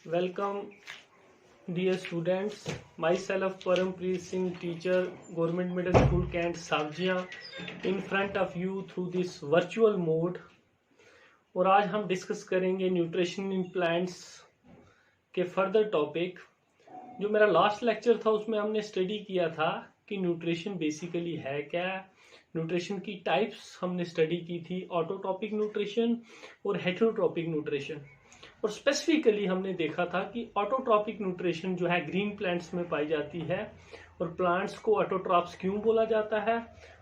Welcome, dear students. Myself, Parampreet Singh, teacher, Government Middle School, Kent, Savjiya, in front of you through this virtual mode. और आज हम discuss करेंगे nutrition in plants के further topic. जो मेरा last lecture था उसमें हमने स्टडी किया था कि न्यूट्रिशन बेसिकली है क्या। न्यूट्रिशन की टाइप्स हमने स्टडी की थी, ऑटोट्रॉपिक न्यूट्रिशन और हेटेरोट्रॉपिक न्यूट्रिशन। और स्पेसिफिकली हमने देखा था कि ऑटोट्रॉपिक न्यूट्रिशन जो है ग्रीन प्लांट्स में पाई जाती है और प्लांट्स को ऑटोट्रॉप्स क्यों बोला जाता है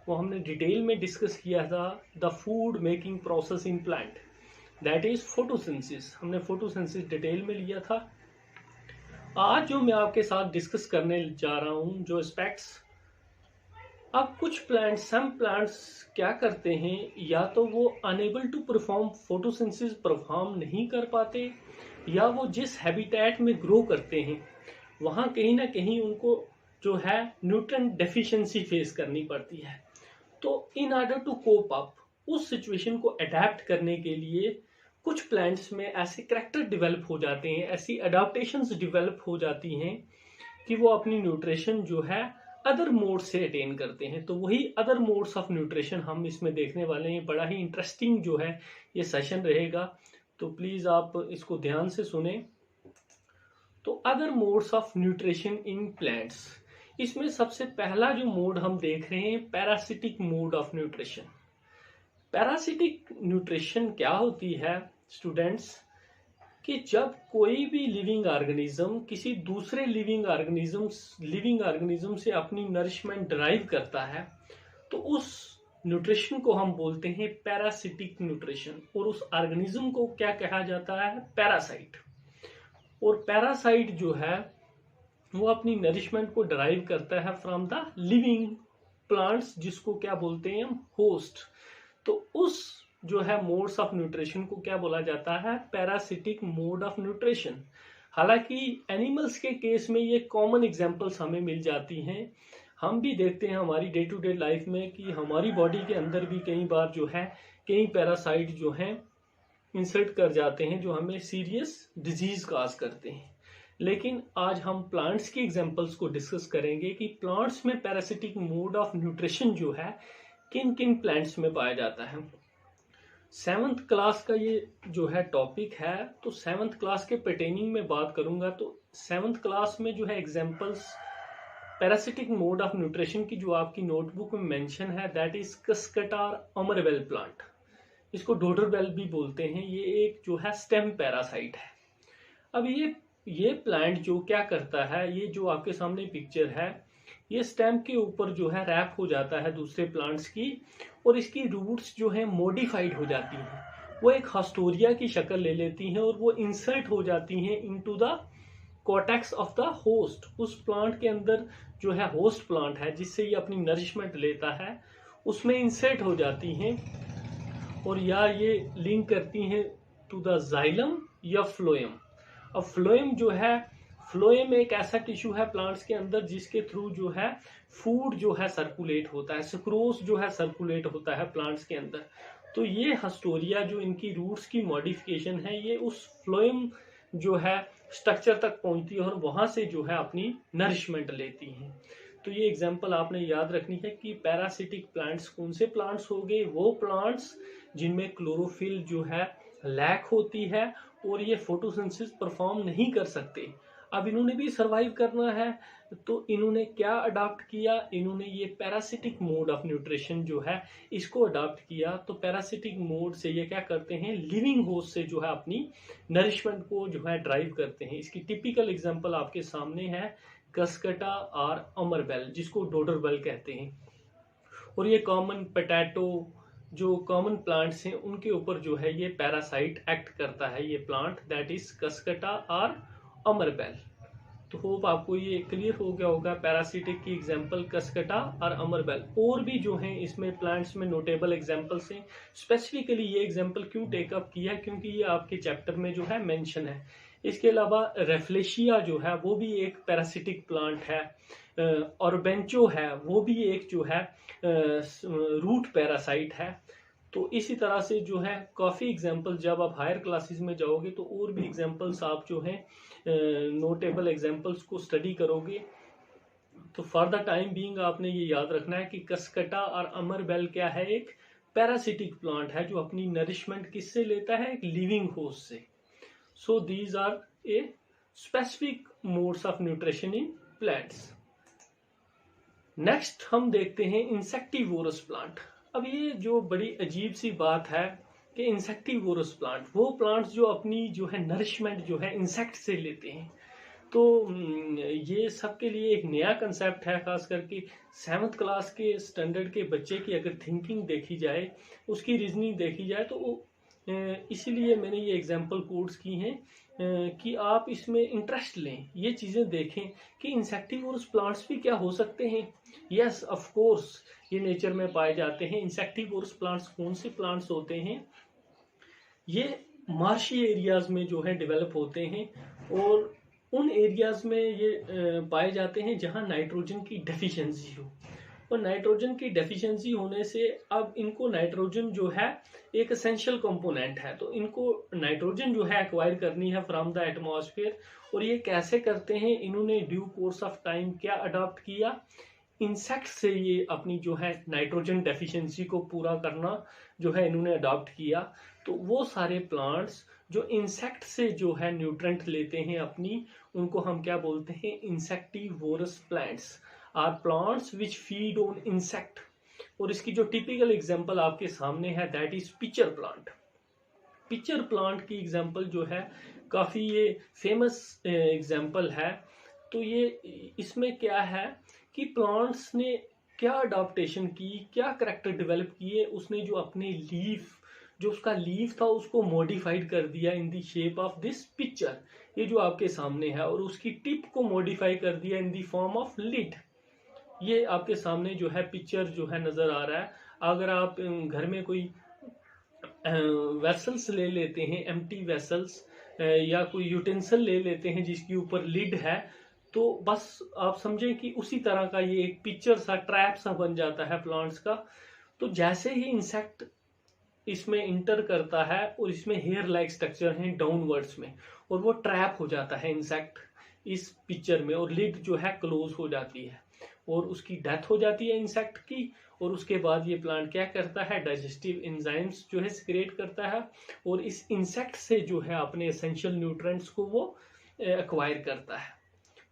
वो हमने डिटेल में डिस्कस किया था। The food making process in plant, that is photosynthesis. हमने फोटोसिंथेसिस डिटेल में लिया था। आज जो मैं आपके साथ डिस्कस करने जा रहा हूं जो एस्पेक्ट्स, अब कुछ प्लांट्स, सम प्लांट्स क्या करते हैं, या तो वो unable to perform photosynthesis perform नहीं कर पाते, या वो जिस हैबिटेट में ग्रो करते हैं वहाँ कहीं ना कहीं उनको जो है न्यूट्रिएंट डेफिशिएंसी फेस करनी पड़ती है। तो in order to cope up, उस सिचुएशन को अडेप्ट करने के लिए कुछ प्लांट्स में ऐसे करैक्टर डेवलप हो जाते हैं, ऐसी अडाप्टेशंस डेवलप हो जाती हैं कि वो अपनी न्यूट्रिशन जो है अदर मोड से अटेन करते हैं। तो वही अदर मोड्स ऑफ न्यूट्रिशन हम इसमें देखने वाले हैं। बड़ा ही इंटरेस्टिंग जो है ये सेशन रहेगा, तो प्लीज आप इसको ध्यान से सुने। तो other modes of nutrition in plants, इसमें सबसे पहला जो मोड हम देख रहे हैं parasitic mode of nutrition. Parasitic nutrition क्या होती है स्टूडेंट्स, कि जब कोई भी लिविंग ऑर्गेनिज्म किसी दूसरे लिविंग ऑर्गेनिज्म से अपनी नरिशमेंट ड्राइव करता है तो उस न्यूट्रिशन को हम बोलते हैं पैरासिटिक न्यूट्रिशन। और उस ऑर्गेनिज्म को क्या कहा जाता है, पैरासाइट। और पैरासाइट जो है वो अपनी नरिशमेंट को ड्राइव करता है फ्रॉम द लिविंग प्लांट्स, जिसको क्या बोलते हैं हम, होस्ट। तो उस जो है मोड्स ऑफ न्यूट्रिशन को क्या बोला जाता है, पैरासिटिक मोड ऑफ न्यूट्रिशन। हालांकि एनिमल्स के केस में ये कॉमन एग्जांपल्स हमें मिल जाती हैं। हम भी देखते हैं हमारी डे टू डे लाइफ में कि हमारी बॉडी के अंदर भी कई बार जो है कई पैरासाइट जो हैं इंसर्ट कर जाते हैं जो हमें सीरियस डिजीज काज करते हैं। लेकिन आज हम प्लांट्स की एग्जांपल्स को डिस्कस करेंगे कि प्लांट्स में पैरासिटिक मोड ऑफ न्यूट्रिशन जो है किन किन प्लांट्स में पाया जाता है। 7th क्लास का ये जो है टॉपिक है, तो 7th क्लास के पर्टेनिंग में बात करूंगा। तो 7th क्लास में जो है examples parasitic mode of nutrition की जो आपकी नोटबुक में मेंशन है, दैट इज कस्कटार अमरवेल प्लांट। इसको डोडरबेल भी बोलते हैं। ये एक जो है स्टेम पैरासाइट है। अब ये प्लांट जो क्या करता है, ये जो आपके सामने पिक्चर है, ये स्टेम के ऊपर जो है रैप हो जाता है दूसरे प्लांट्स की, और इसकी रूट्स जो है मॉडिफाइड हो जाती हैं। वो एक हस्टोरिया की शक्ल ले लेती हैं और वो इंसर्ट हो जाती हैं into the cortex of the host. उस प्लांट के अंदर जो है होस्ट प्लांट है जिससे ये अपनी नरिशमेंट लेता है, उसमें इंसर्ट हो जाती हैं और या ये लिंक करती हैं टू द जाइलम या फ्लोएम। अब फ्लोएम जो है, फ्लोएम एक ऐसा टिश्यू है प्लांट्स के अंदर जिसके थ्रू जो है फूड जो है सर्कुलेट होता है, सुक्रोज जो है सर्कुलेट होता है प्लांट्स के अंदर। तो ये हस्टोरिया जो इनकी रूट्स की मॉडिफिकेशन है, ये उस फ्लोएम जो है स्ट्रक्चर तक पहुंचती है और वहां से जो है अपनी नरिशमेंट लेती हैं। तो ये एग्जांपल आपने याद रखनी है कि पैरासिटिक प्लांट्स कौन से प्लांट्स हो गए, वो प्लांट्स जिनमें क्लोरोफिल जो है लैक होती है और ये फोटोसिंथेसिस परफॉर्म नहीं कर सकते। अब इन्होंने भी सरवाइव करना है, तो इन्होंने क्या अडॉप्ट किया, इन्होंने ये पैरासिटिक मोड ऑफ न्यूट्रिशन जो है इसको अडॉप्ट किया। तो पैरासिटिक मोड से ये क्या करते हैं, लिविंग होस्ट से जो है अपनी नरिशमेंट को जो है ड्राइव करते हैं। इसकी टिपिकल एग्जांपल आपके सामने है कस्कटा और अमरबेल, जिसको डोडरबेल कहते हैं। और ये कॉमन पोटैटो जो कॉमन प्लांट्स हैं उनके ऊपर जो है ये पैरासाइट एक्ट करता है, ये प्लांट, दैट इज कस्कटा और अमरबेल। तो होप आपको ये क्लियर हो गया होगा पैरासिटिक की एग्जांपल कस्कटा और अमरबेल। और भी जो हैं इसमें प्लांट्स में नोटेबल एग्जांपल्स हैं। स्पेसिफिकली ये एग्जांपल क्यों टेकअप किया, क्योंकि ये आपके चैप्टर में जो है मेंशन है। इसके अलावा रेफ्लेशिया जो है वो भी एक पैरासिटिक प्लांट है, और बेंचो है वो भी एक जो है रूट पैरासाइट है। तो इसी तरह से जो है काफ़ी एग्जाम्पल, जब आप हायर क्लासेस में जाओगे तो और भी एग्जाम्पल्स आप जो हैं नोटेबल एग्जाम्पल्स को स्टडी करोगे। तो फॉर द टाइम बीइंग आपने ये याद रखना है कि कसकटा और अमर बेल क्या है, एक पैरासिटिक प्लांट है जो अपनी नरिशमेंट किससे लेता है, एक लिविंग होस्ट से। So these are a specific modes of nutrition in plants. Next हम देखते हैं इंसेक्टिवोरस प्लांट। अब ये जो बड़ी अजीब सी बात है कि इंसेक्टिवोरस प्लांट, वो प्लांट्स जो अपनी जो है नरिशमेंट जो है इंसेक्ट से लेते हैं। तो ये सबके लिए एक नया कंसेप्ट है, खास करके 7th क्लास के स्टैंडर्ड के बच्चे की अगर थिंकिंग देखी जाए, उसकी रीजनिंग देखी जाए, तो इसीलिए मैंने ये एग्जांपल कोड्स की हैं कि आप इसमें इंटरेस्ट लें, ये चीज़ें देखें कि इंसेक्टिवोरस प्लांट्स भी क्या हो सकते हैं। यस ऑफ कोर्स ये नेचर में पाए जाते हैं। इंसेक्टिवोरस प्लांट्स कौन से प्लांट्स होते हैं, ये मार्शी एरियाज में जो है डेवलप होते हैं और उन एरियाज में ये पाए जाते हैं जहां नाइट्रोजन की डेफिशिएंसी हो। और नाइट्रोजन की डेफिशिएंसी होने से अब इनको नाइट्रोजन जो है एक एसेंशियल कंपोनेंट है, तो इनको नाइट्रोजन जो है एक्वायर करनी है फ्रॉम द एटमॉस्फेयर। और ये कैसे करते हैं, इन्होंने ड्यू कोर्स ऑफ टाइम क्या अडॉप्ट किया, इंसेक्ट से ये अपनी जो है नाइट्रोजन डेफिशिएंसी को पूरा करना जो है इन्होंने अडॉप्ट किया। तो वो सारे प्लांट्स जो इंसेक्ट से जो है न्यूट्रेंट लेते हैं अपनी, उनको हम क्या बोलते हैं, insectivorous plants are plants which feed on insect. और इसकी जो टिपिकल एग्जांपल आपके सामने है that is pitcher plant. Pitcher plant की एग्जांपल जो है काफी ये फेमस एग्जांपल है। तो ये इसमें क्या है कि प्लांट्स ने क्या अडॉप्टेशन की, क्या करेक्टर डेवलप किए, उसने जो अपने लीफ, जो उसका लीफ था उसको मॉडिफाइड कर दिया in the shape of this picture, ये जो आपके सामने है, और उसकी टिप को मॉडिफाई कर दिया in the form of lid. ये आपके सामने जो है पिक्चर जो है नजर आ रहा है। अगर आप घर में कोई वेसल्स ले लेते हैं, एम्प्टी वेसल्स, या कोई यूटेंसिल ले लेते हैं जिसके ऊपर लिड है, तो बस आप समझें कि उसी तरह का ये एक पिक्चर सा, ट्रैप सा बन जाता है प्लांट्स का। तो जैसे ही इंसेक्ट इसमें इंटर करता है और इसमें हेयर लाइक स्ट्रक्चर है डाउनवर्ड्स में, और वो ट्रैप हो जाता है इंसेक्ट इस पिक्चर में, और लिड जो है क्लोज हो जाती है और उसकी डेथ हो जाती है इंसेक्ट की। और उसके बाद ये प्लांट क्या करता है, डाइजेस्टिव एंजाइम्स जो है सिक्रेट करता है और इस इंसेक्ट से जो है अपने एसेंशियल न्यूट्रिएंट्स को वो एक्वायर करता है।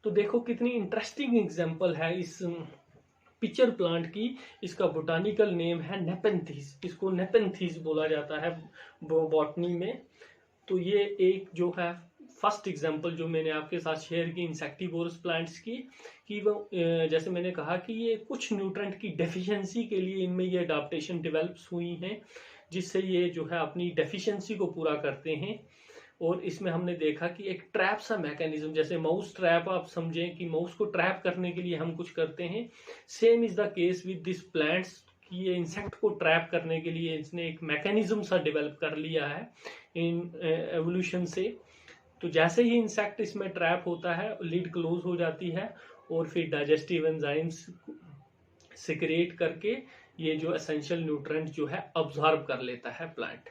तो देखो कितनी इंटरेस्टिंग एग्जांपल है इस पिचर प्लांट की। इसका बोटानिकल नेम है नेपेंथीज, इसको नेपेंथीज बोला जाता है बॉटनी में। तो ये एक जो है फर्स्ट एग्जांपल जो मैंने आपके साथ शेयर की इंसेक्टिवोरस प्लांट्स की, कि वो जैसे मैंने कहा कि ये कुछ न्यूट्रेंट की डेफिशिएंसी के लिए इनमें ये अडॉप्टेशन डेवलप्स हुई हैं, जिससे ये जो है अपनी डेफिशिएंसी को पूरा करते हैं। और इसमें हमने देखा कि एक ट्रैप सा मैकेनिज्म, जैसे माउस ट्रैप, आप समझें कि माउस को ट्रैप करने के लिए हम कुछ करते हैं, same is the case with this plants, कि ये इंसेक्ट को ट्रैप करने के लिए इसने एक मैकेनिज्म सा डेवलप कर लिया है इन एवोल्यूशन से। तो जैसे ही इंसेक्ट इसमें ट्रैप होता है, लिड क्लोज हो जाती है और फिर डाइजेस्टिव एंजाइम्स सिक्रेट करके ये जो एसेंशियल न्यूट्रिएंट जो है अब्जॉर्ब कर लेता है प्लांट।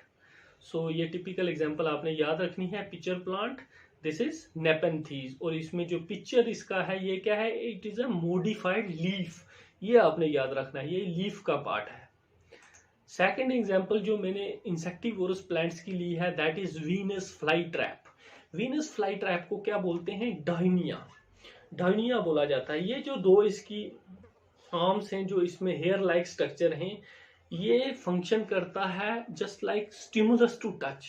सो ये टिपिकल एग्जांपल आपने याद रखनी है, पिचर प्लांट, दिस इज नेपेंथीज। और इसमें जो पिक्चर इसका है ये क्या है, it is a modified leaf, ये आपने याद रखना है, ये लीफ का पार्ट है। सेकेंड एग्जाम्पल जो मैंने इंसेक्टिवोरस प्लांट्स की ली है that is Venus fly trap. Venus fly trap को क्या बोलते हैं, डायनिया, डायनिया बोला जाता है। ये जो दो इसकी आर्म्स हैं, जो इसमें हेयर लाइक स्ट्रक्चर हैं, ये फंक्शन करता है just like stimulus to touch.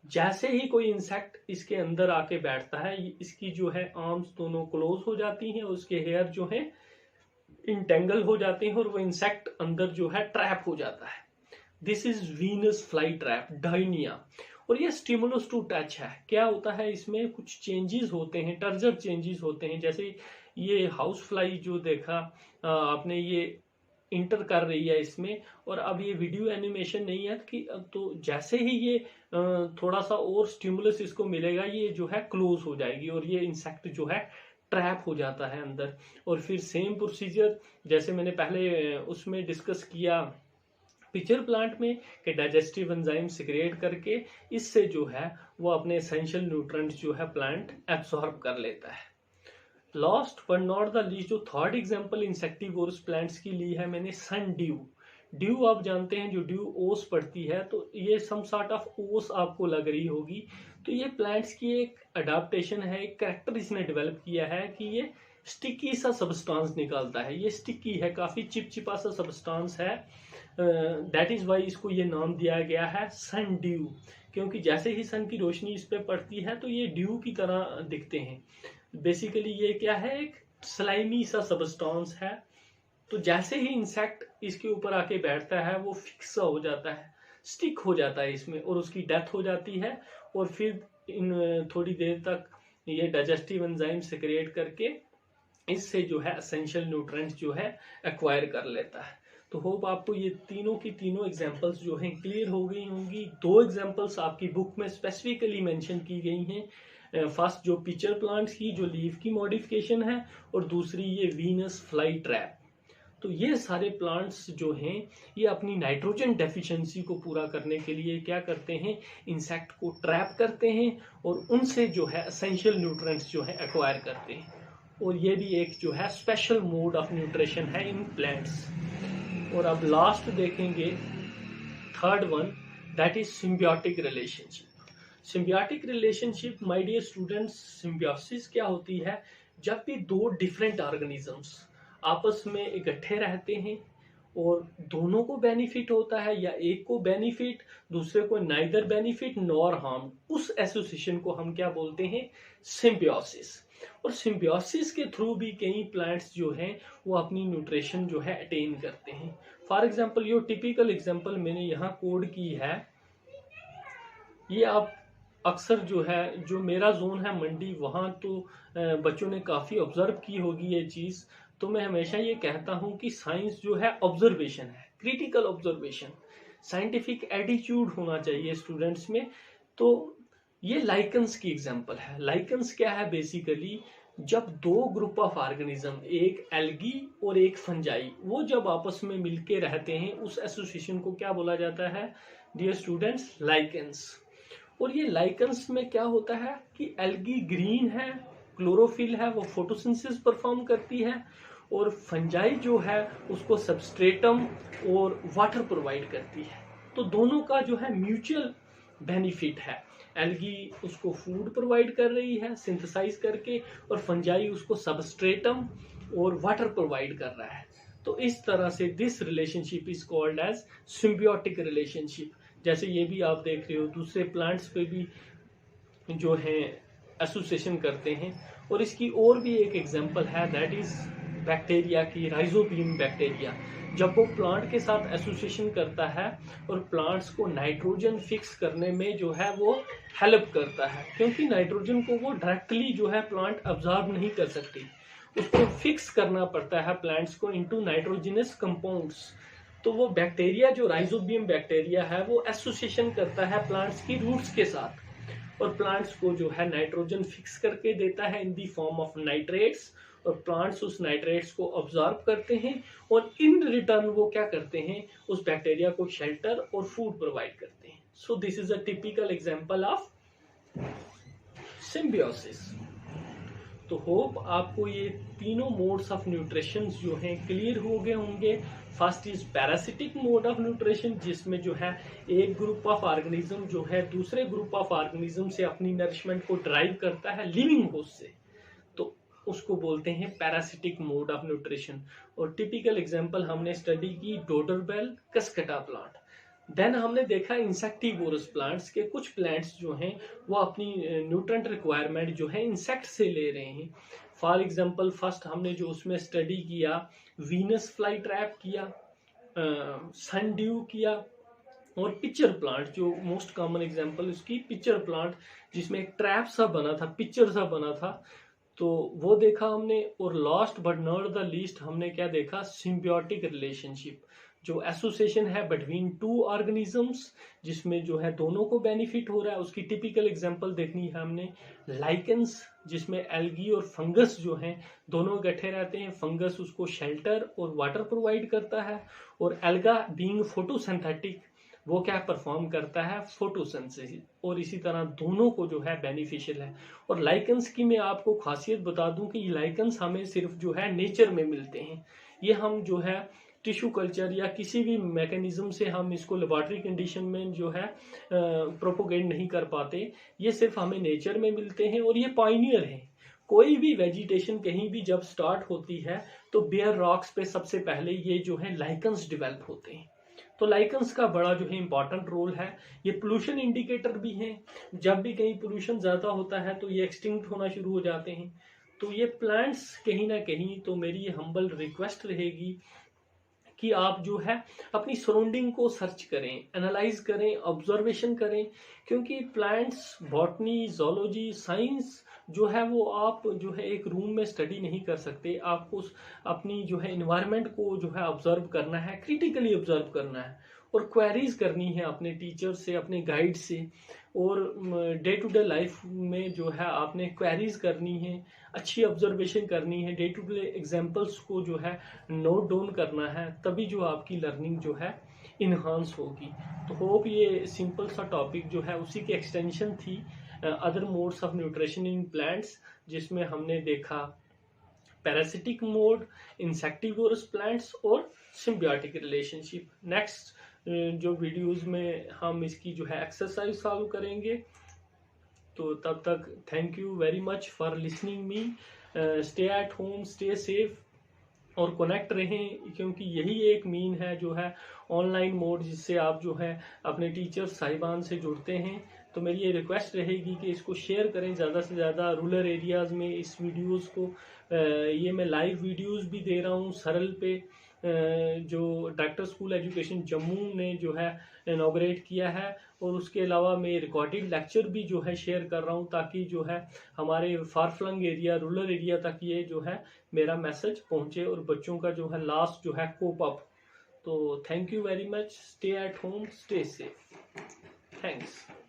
जैसे ही कोई इंसेक्ट इसके अंदर आके बैठता है, इसकी जो है आर्म्स दोनों क्लोज हो जाती हैं, उसके हेयर जो है इंटेंगल हो जाते हैं और वो इंसेक्ट अंदर जो है ट्रैप हो जाता है। This is Venus fly trap, Dionaea. और ये स्टिमुलस टू टच है। क्या होता है, इसमें कुछ चेंजेस होते हैं, टर्जर चेंजेस होते हैं। जैसे ये हाउस फ्लाई जो देखा आपने, ये इंटर कर रही है इसमें, और अब ये वीडियो एनिमेशन नहीं है कि तो जैसे ही ये थोड़ा सा और स्टिमुलस इसको मिलेगा, ये जो है क्लोज हो जाएगी और ये इंसेक्ट जो है ट्रैप हो जाता है अंदर। और फिर सेम प्रोसीजर जैसे मैंने पहले उसमें डिस्कस किया पिचर प्लांट में कि डाइजेस्टिव एंजाइम सिक्रिएट करके इससे जो है वो अपने एसेंशियल न्यूट्रिएंट्स जो है प्लांट एब्सॉर्ब कर लेता है। Last but not the least, जो थर्ड एग्जांपल इंसेक्टिवोरस प्लांट्स की ली है मैंने, सन ड्यू। ड्यू आप जानते हैं, जो ड्यू ओस पड़ती है, तो ये सम सॉर्ट ऑफ ओस आपको लग रही होगी। तो ये प्लांट्स की एक अडाप्टेशन है, एक कैरेक्टर इसने डेवलप किया है कि ये स्टिकी सा सब्सटेंस निकालता है। ये स्टिकी है, काफी चिपचिपा सा सब्सटेंस है। दैट इज वाई इसको ये नाम दिया गया है सन ड्यू, क्योंकि जैसे ही सन की रोशनी इस पे पड़ती है तो ये ड्यू की तरह दिखते हैं। बेसिकली ये क्या है, एक स्लाइमी सा सब्सटेंस है। तो जैसे ही इंसेक्ट इसके ऊपर आके बैठता है वो फिक्स हो जाता है, स्टिक हो जाता है इसमें, और उसकी डेथ हो जाती है। और फिर इन थोड़ी देर तक ये डाइजेस्टिव एंजाइम सिक्रिएट करके इससे जो है एसेंशियल न्यूट्रिएंट्स जो है एक्वायर कर लेता है। तो होप आपको ये तीनों की तीनों एग्जांपल्स जो हैं क्लियर हो गई होंगी। दो एग्जांपल्स आपकी बुक में स्पेसिफिकली मेंशन की गई हैं। फर्स्ट जो पिचर प्लांट्स की जो लीफ की मॉडिफिकेशन है, और दूसरी ये वीनस फ्लाई ट्रैप। तो ये सारे प्लांट्स जो हैं ये अपनी नाइट्रोजन डेफिशिएंसी को पूरा करने के लिए क्या करते हैं, इंसेक्ट को ट्रैप करते हैं और उनसे जो है एसेंशियल न्यूट्रिएंट्स जो है एक्वायर करते हैं। और ये भी एक जो है स्पेशल मोड ऑफ न्यूट्रिशन है इन प्लांट्स। और अब लास्ट देखेंगे third one, that is symbiotic relationship. Symbiotic relationship my dear students, symbiosis क्या होती है, जब भी दो डिफरेंट ऑर्गेनिजम्स आपस में इकट्ठे रहते हैं और दोनों को बेनिफिट होता है, या एक को बेनिफिट दूसरे को नाइदर बेनिफिट नॉर हार्म, उस एसोसिएशन को हम क्या बोलते हैं, सिम्बियोसिस। और सिम्बियोसिस के थ्रू भी कई प्लांट्स जो हैं वो अपनी न्यूट्रिशन जो है अटेन करते हैं। फॉर एग्जांपल ये टिपिकल एग्जांपल मैंने यहाँ कोड की है। ये आप अक्सर जो है, जो मेरा जोन है मंडी, वहाँ तो बच्चों ने काफी ऑब्जर्व की होगी ये चीज। तो मैं हमेशा ये कहता हूँ कि साइंस जो है ऑब्जर्वेशन है, क्रिटिकल ऑब्जर्वेशन, साइंटिफिक एटीट्यूड होना चाहिए स्टूडेंट्स में। तो ये लाइकन्स की एग्जांपल है। लाइकन्स क्या है, बेसिकली जब दो ग्रुप ऑफ ऑर्गेनिज्म, एक एल्गी और एक फंजाई, वो जब आपस में मिलके रहते हैं उस एसोसिएशन को क्या बोला जाता है डियर स्टूडेंट्स, लाइकन्स। और ये लाइकन्स में क्या होता है कि एल्गी ग्रीन है, क्लोरोफिल है, वो फोटोसिंथेसिस परफॉर्म करती है, और फंजाई जो है उसको सबस्ट्रेटम और वाटर प्रोवाइड करती है। तो दोनों का जो है म्यूचुअल बेनिफिट है। एल्गी उसको फूड प्रोवाइड कर रही है सिंथेसाइज करके, और फंजाई उसको सबस्ट्रेटम और वाटर प्रोवाइड कर रहा है। तो इस तरह से this relationship is called as symbiotic relationship. जैसे ये भी आप देख रहे हो, दूसरे प्लांट्स पे भी जो है एसोसिएशन करते हैं। और इसकी और भी एक एग्जांपल है, दैट इज बैक्टीरिया की, राइजोबियम बैक्टीरिया। जब वो प्लांट के साथ एसोसिएशन करता है और प्लांट्स को नाइट्रोजन फिक्स करने में जो है वो हेल्प करता है, क्योंकि नाइट्रोजन को वो डायरेक्टली जो है प्लांट अब्जॉर्ब नहीं कर सकती, उसको फिक्स करना पड़ता है प्लांट्स को इनटू नाइट्रोजनस कंपाउंड्स। तो वो बैक्टीरिया जो राइजोबियम बैक्टीरिया है वो एसोसिएशन करता है प्लांट्स की रूट्स के साथ, और प्लांट्स को जो है नाइट्रोजन फिक्स करके देता है इन दी फॉर्म ऑफ नाइट्रेट्स, और प्लांट्स उस नाइट्रेट्स को ऑब्जॉर्ब करते हैं, और इन रिटर्न वो क्या करते हैं, उस बैक्टीरिया को शेल्टर और फूड प्रोवाइड करते हैं। So this is a typical example of symbiosis. तो होप आपको ये तीनों मोड्स ऑफ न्यूट्रिशन जो हैं क्लियर हो गए होंगे। First is parasitic mode of nutrition, जिसमें जो है एक ग्रुप ऑफ ऑर्गेनिज्म जो है दूसरे ग्रुप ऑफ ऑर्गेनिज्म से अपनी नरिशमेंट को ड्राइव करता है लिविंग होस्ट से, तो उसको बोलते हैं पैरासिटिक मोड ऑफ न्यूट्रिशन। और टिपिकल एग्जांपल हमने स्टडी की डोडरबेल कस्कटा प्लांट। देन हमने देखा इंसेक्टिवोरस प्लांट्स के कुछ प्लांट्स जो हैं वो अपनी न्यूट्रिएंट रिक्वायरमेंट जो है इंसेक्ट से ले रहे हैं। फॉर एग्जांपल फर्स्ट हमने जो उसमें स्टडी किया, वीनस फ्लाई ट्रैप किया, सन ड्यू किया, और पिक्चर प्लांट जो मोस्ट कॉमन एग्जांपल उसकी पिक्चर प्लांट, जिसमें एक ट्रैप सा बना था, पिक्चर सा बना था, तो वो देखा हमने। और last but not the least हमने क्या देखा, सिम्बियोटिक रिलेशनशिप। जो एसोसिएशन है बिटवीन टू ऑर्गेनिजम्स, जिसमें जो है दोनों को बेनिफिट हो रहा है, उसकी टिपिकल एग्जांपल देखनी है हमने। लाइकेंस, जिसमें एल्गी और फंगस जो हैं दोनों इकट्ठे रहते हैं। फंगस उसको शेल्टर और वाटर प्रोवाइड करता है, और एल्गा बीइंग फोटोसिंथेटिक वो क्या परफॉर्म करता है, फोटोसिंथेसिस। और इसी तरह दोनों को जो है बेनिफिशियल है। और लाइकेंस की मैं आपको खासियत बता दूं कि लाइकेंस हमें सिर्फ जो है नेचर में मिलते हैं। ये हम जो है टिश्यू कल्चर या किसी भी मैकेनिज्म से हम इसको लेबोरेटरी कंडीशन में जो है प्रोपोगेट नहीं कर पाते। ये सिर्फ हमें नेचर में मिलते हैं, और ये पायनियर हैं। कोई भी वेजिटेशन कहीं भी जब स्टार्ट होती है तो बेयर रॉक्स पे सबसे पहले ये जो है लाइकेंस डेवलप होते हैं। तो लाइकेंस का बड़ा जो है इंपॉर्टेंट रोल है। ये पोल्यूशन इंडिकेटर भी हैं। जब भी कहीं पोल्यूशन ज्यादा होता है तो ये एक्सटिंक्ट होना शुरू हो जाते हैं। तो ये प्लांट्स कहीं ना कहीं, तो मेरी ये हम्बल रिक्वेस्ट रहेगी कि आप जो है अपनी सराउंडिंग को सर्च करें, एनालाइज करें, ऑब्जर्वेशन करें। क्योंकि प्लांट्स, बॉटनी, जोलॉजी, साइंस जो है वो आप जो है एक रूम में स्टडी नहीं कर सकते। आपको अपनी जो है इन्वायरमेंट को जो है ऑब्जर्व करना है, क्रिटिकली ऑब्जर्व करना है, और क्वेरीज करनी है अपने टीचर से, अपने गाइड से। और डे टू डे लाइफ में जो है आपने क्वेरीज करनी है, अच्छी ऑब्जर्वेशन करनी है, डे टू डे एग्जाम्पल्स को जो है नोट डाउन करना है, तभी जो आपकी लर्निंग जो है इन्हांस होगी। तो होप ये सिंपल सा टॉपिक जो है उसी की एक्सटेंशन थी other modes of nutrition in plants, जिसमें हमने देखा पैरासिटिक मोड, इंसेक्टिवोरस प्लांट्स और सिम्बियोटिक रिलेशनशिप। नेक्स्ट जो वीडियोस में हम इसकी जो है एक्सरसाइज सॉल्व करेंगे। तो तब तक thank you very much for listening me. Stay at home, stay safe और कनेक्ट रहें, क्योंकि यही एक मीन है जो है ऑनलाइन मोड, जिससे आप जो है अपने टीचर साहिबान से जुड़ते हैं। तो मेरी ये रिक्वेस्ट रहेगी कि इसको शेयर करें ज़्यादा से ज़्यादा रूरल एरियाज़ में इस वीडियोस को। ये मैं लाइव वीडियोस भी दे रहा हूँ सरल पे, जो डायरेक्टर स्कूल एजुकेशन जम्मू ने जो है इनॉग्रेट किया है। और उसके अलावा मैं रिकॉर्डेड लेक्चर भी जो है शेयर कर रहा हूँ, ताकि जो है हमारे far flung area, rural area तक ये जो है मेरा मैसेज पहुँचे और बच्चों का जो है लास्ट जो है कोप अप। तो thank you very much. Stay at home, stay safe. Thanks.